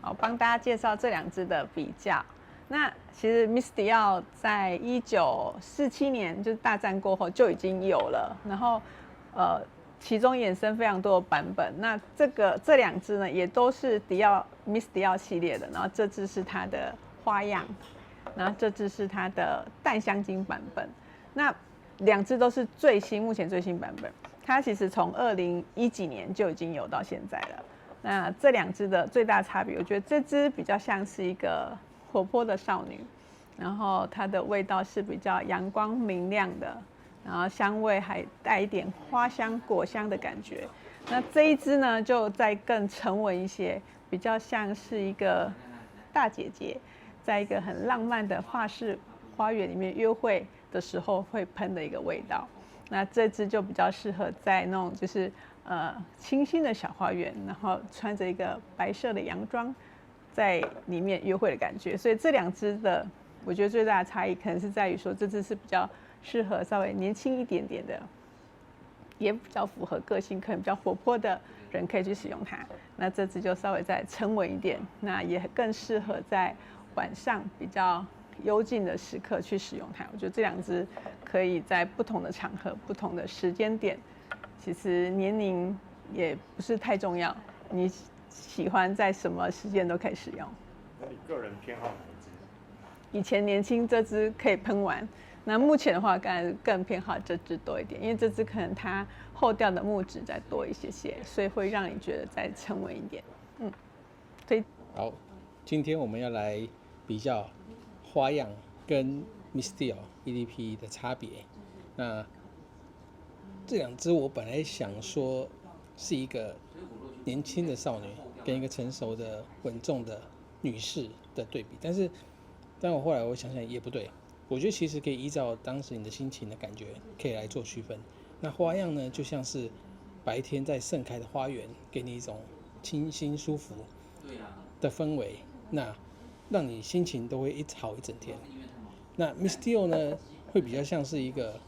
好，帮大家介绍这2支的比较。那其实 Miss Dior 在1947年就是大战过后就已经有了，然后其中衍生非常多的版本。那这2支呢，也都是Miss Dior 系列的。然后这支是它的花样，然后这支是它的淡香精版本。那2支都是目前最新版本。它其实从2010几年就已经有到现在了。那这2支的最大差别，我觉得这支比较像是一个活泼的少女，然后它的味道是比较阳光明亮的，然后香味还带一点花香、果香的感觉。那这一支呢，就再更沉稳一些，比较像是一个大姐姐，在一个很浪漫的法式花园里面约会的时候会喷的一个味道。那这支就比较适合在那种就是清新的小花园，然后穿着一个白色的洋装，在里面约会的感觉。所以这2支的，我觉得最大的差异可能是在于说，这支是比较适合稍微年轻一点点的，也比较符合个性，可能比较活泼的人可以去使用它。那这支就稍微再沉稳一点，那也更适合在晚上比较幽静的时刻去使用它。我觉得这2支可以在不同的场合、不同的时间点，其实年龄也不是太重要，你喜欢在什么时间都可以使用。那你个人偏好哪一支？以前年轻这支可以喷完，那目前的话，更偏好这支多一点，因为这支可能它后调的木质再多一些，所以会让你觉得再沉稳一点。所以好，今天我们要来比较花样跟 Miss Dior EDP 的差别。那这2支我本来想说是一个年轻的少女跟一个成熟的稳重的女士的对比，但我后来想想也不对。我觉得其实可以依照当时你的心情的感觉，可以来做区分。那花样呢，就像是白天在盛开的花园，给你一种清新舒服的氛围，那让你心情都会好一整天。那 Miss Dior 呢，会比较像是一个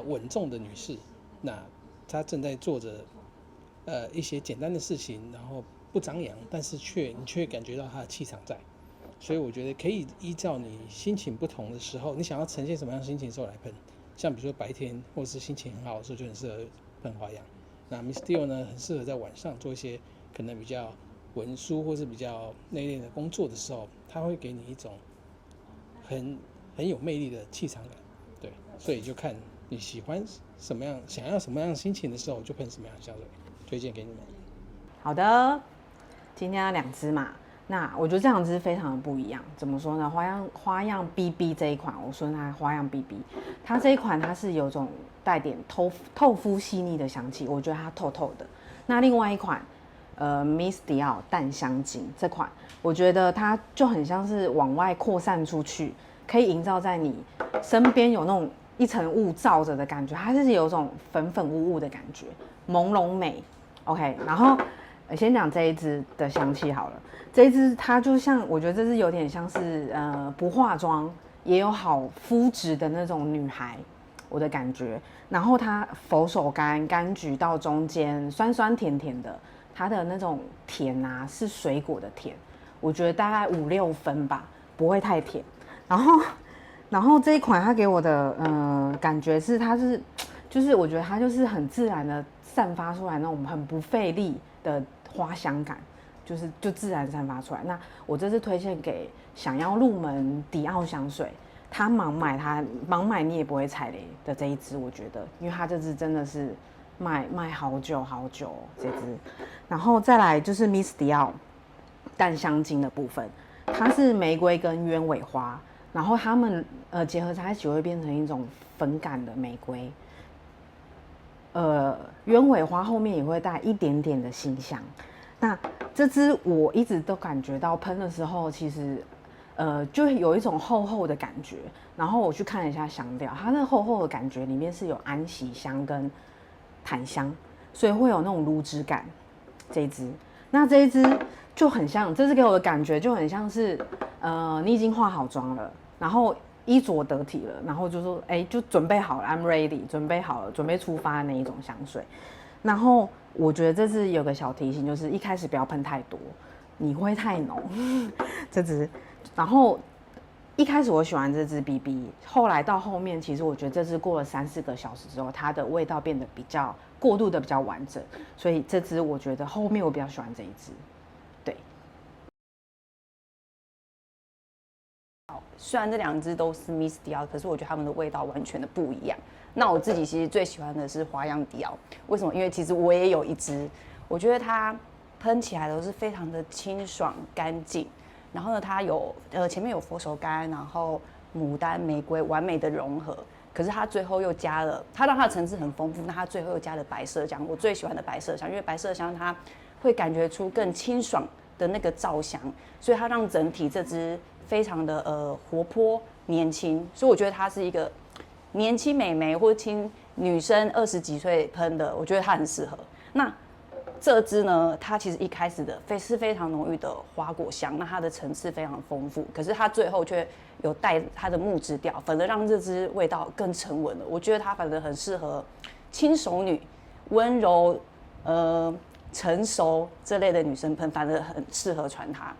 稳重的女士，那她正在做着一些简单的事情，然后不张扬，但是你却感觉到她的气场在。所以我觉得可以依照你心情不同的时候，你想要呈现什么样的心情的时候来喷。像比如说白天或是心情很好的时候，就很适合喷花样。那 Miss Dior 呢，很适合在晚上做一些可能比较文书或是比较内敛的工作的时候，它会给你一种很有魅力的气场感。对，所以就看你喜欢什么样，想要什么样的心情的时候，就喷什么样的香水，推荐给你们。好的，今天要2支嘛。那我觉得这2支非常的不一样，怎么说呢？花样 BB 这一款，我说它花样 BB， 它这一款它是有种带点透肤细腻的香气，我觉得它透透的。那另外一款Miss Dior 淡香精这款，我觉得它就很像是往外扩散出去，可以营造在你身边有那种一层雾罩着的感觉，它是有种粉粉雾雾的感觉，朦胧美。OK， 然后先讲这一支的香气好了。这一支它就像，我觉得这支有点像是不化妆也有好肤质的那种女孩，我的感觉。然后它佛手柑、柑橘到中间酸酸甜甜的，它的那种甜啊是水果的甜，我觉得大概5-6分吧，不会太甜。然后这一款它给我的感觉是它就是我觉得它就是很自然的散发出来那种很不费力的花香感。就自然散发出来。那我这次推荐给想要入门迪奥香水，它盲买你也不会踩雷的这一支，我觉得，因为它这支真的是卖好久好久这支。然后再来就是 Miss Dior 淡香精的部分，它是玫瑰跟鸢尾花，然后它们结合在一起会变成一种粉感的玫瑰。鸢尾花后面也会带一点点的馨香。那这支我一直都感觉到喷的时候，其实就有一种厚厚的感觉。然后我去看了一下香调，它那厚厚的感觉里面是有安息香跟檀香，所以会有那种乳脂感。这一支，那这一支就很像，这支给我的感觉就很像是你已经化好妆了，然后衣着得体了，然后就说就准备好了 ，I'm ready， 准备好了，准备出发的那一种香水。然后我觉得这次有个小提醒，就是一开始不要喷太多，你会太浓。这支，然后一开始我喜欢这支 BB， 后来到后面，其实我觉得这支过了3-4个小时之后，它的味道变得比较过渡的比较完整，所以这支我觉得后面我比较喜欢这一支。对，虽然这2支都是 Miss Dior， 可是我觉得它们的味道完全的不一样。那我自己其实最喜欢的是花样迪奥，为什么？因为其实我也有一支，我觉得它喷起来都是非常的清爽干净。然后呢，它有前面有佛手柑，然后牡丹、玫瑰完美的融合。可是它最后又加了，它让它的层次很丰富，那它最后又加了白麝香，我最喜欢的白麝香，因为白麝香它会感觉出更清爽的那个皂香，所以它让整体这支非常的活泼年轻，所以我觉得它是一个年轻美眉或者女生20几岁喷的，我觉得它很适合。那这支呢，它其实一开始的是非常浓郁的花果香，那它的层次非常丰富，可是它最后却有带它的木质调，反而让这支味道更沉稳了。我觉得它反而很适合轻熟女、温柔、成熟这类的女生喷，反而很适合穿它。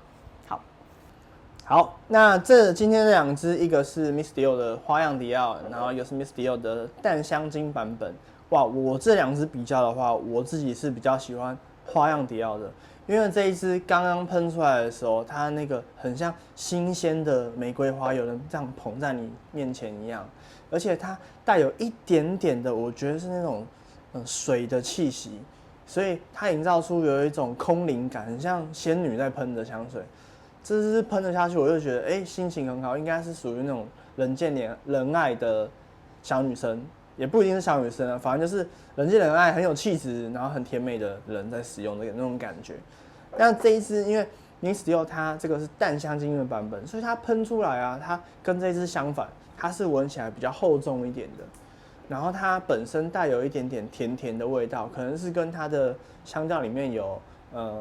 好，那今天这2支，一个是 Miss Dior 的花样迪奥，然后一个是 Miss Dior 的淡香精版本。哇，我这2支比较的话，我自己是比较喜欢花样迪奥的，因为这一支刚刚喷出来的时候，它那个很像新鲜的玫瑰花，有人这样捧在你面前一样，而且它带有一点点的，我觉得是那种水的气息，所以它营造出有一种空灵感，很像仙女在喷的香水。这支喷了下去，我就觉得心情很好，应该是属于那种人见人爱的小女生，也不一定是小女生啊，反正就是人见人爱、很有气质，然后很甜美的人在使用的那种感觉。但这一支因为 Miss Dior 它这个是淡香精的版本，所以它喷出来啊，它跟这支相反，它是闻起来比较厚重一点的，然后它本身带有一点点甜甜的味道，可能是跟它的香调里面有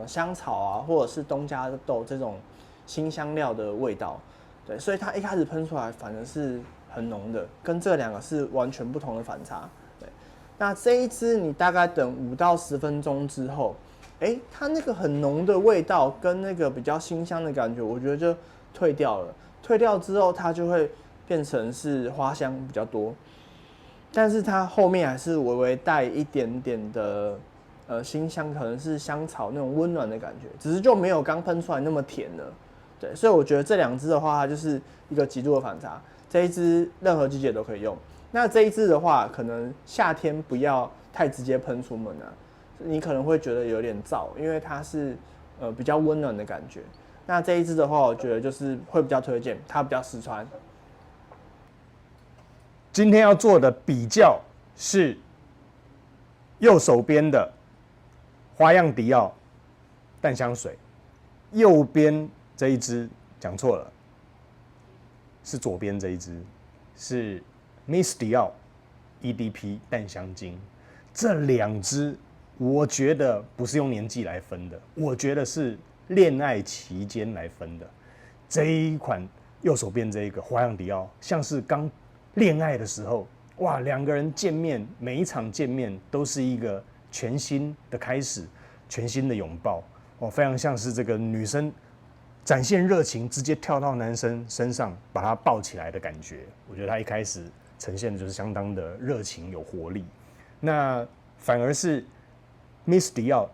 香草啊，或者是东加豆这种辛香料的味道，对，所以它一开始喷出来反而是很浓的，跟这2个是完全不同的反差。对，那这一支你大概等5到10分钟之后，它那个很浓的味道跟那个比较辛香的感觉，我觉得就退掉了。退掉之后，它就会变成是花香比较多，但是它后面还是微微带一点点的辛香，可能是香草那种温暖的感觉，只是就没有刚喷出来那么甜了。对，所以我觉得这2支的话，它就是一个极度的反差。这一支任何季节都可以用。那这一支的话，可能夏天不要太直接喷出门啊，你可能会觉得有点燥，因为它是比较温暖的感觉。那这一支的话，我觉得就是会比较推荐，它比较实穿。今天要做的比较是右手边的花样迪奥淡香水，右边这一支讲错了，是左边这一支是 Miss Dior EDP 淡香精。这2支我觉得不是用年纪来分的，我觉得是恋爱期间来分的。这一款右手边这一个花样迪奥，像是刚恋爱的时候，哇，2个人见面，每一场见面都是一个全新的开始，全新的拥抱，非常像是这个女生展现热情，直接跳到男生身上把他抱起来的感觉。我觉得他一开始呈现的就是相当的热情有活力。那反而是 Miss Dior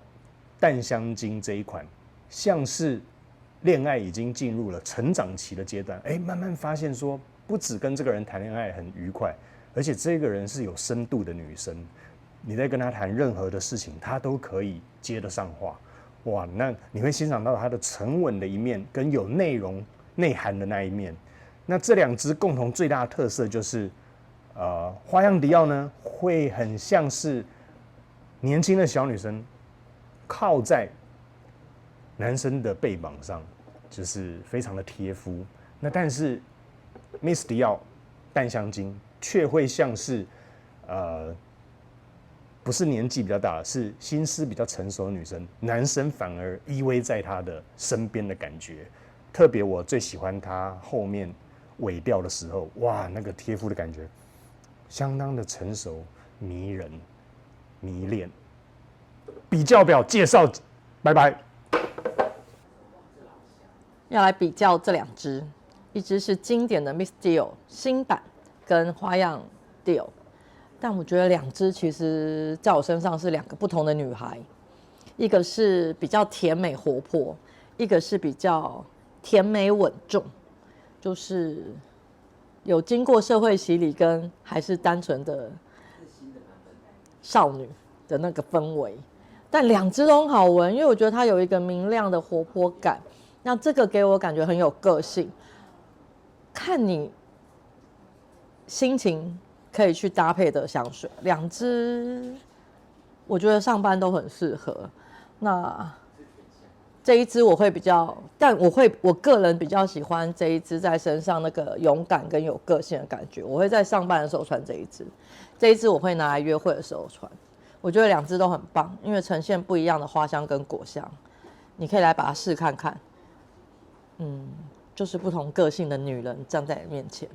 淡香精这一款，像是恋爱已经进入了成长期的阶段，慢慢发现说，不只跟这个人谈恋爱很愉快，而且这个人是有深度的女生，你在跟她谈任何的事情，她都可以接得上话。哇，那你会欣赏到她的沉稳的一面，跟有内容、内涵的那一面。那这2支共同最大的特色就是，花样迪奥呢会很像是年轻的小女生靠在男生的背膀上，就是非常的贴肤。那但是 Miss Dior 淡香精却会像是不是年纪比较大，是心思比较成熟的女生，男生反而依偎在她的身边的感觉。特别我最喜欢她后面尾调的时候，哇，那个贴肤的感觉相当的成熟、迷人、迷恋。比较表介绍，拜拜。要来比较这两支，一支是经典的 Miss Dior 新版跟花样 Dior， 但我觉得两支其实在我身上是两个不同的女孩，一个是比较甜美活泼，一个是比较甜美稳重，就是有经过社会洗礼跟还是单纯的少女的那个氛围。但两支都很好闻，因为我觉得它有一个明亮的活泼感，那这个给我感觉很有个性。看你心情可以去搭配的香水，两支我觉得上班都很适合。那这一支我会比较，但我个人比较喜欢这一支在身上那个勇敢跟有个性的感觉，我会在上班的时候穿这一支，这一支我会拿来约会的时候穿。我觉得两支都很棒，因为呈现不一样的花香跟果香，你可以来把它试看看。就是不同个性的女人站在你面前。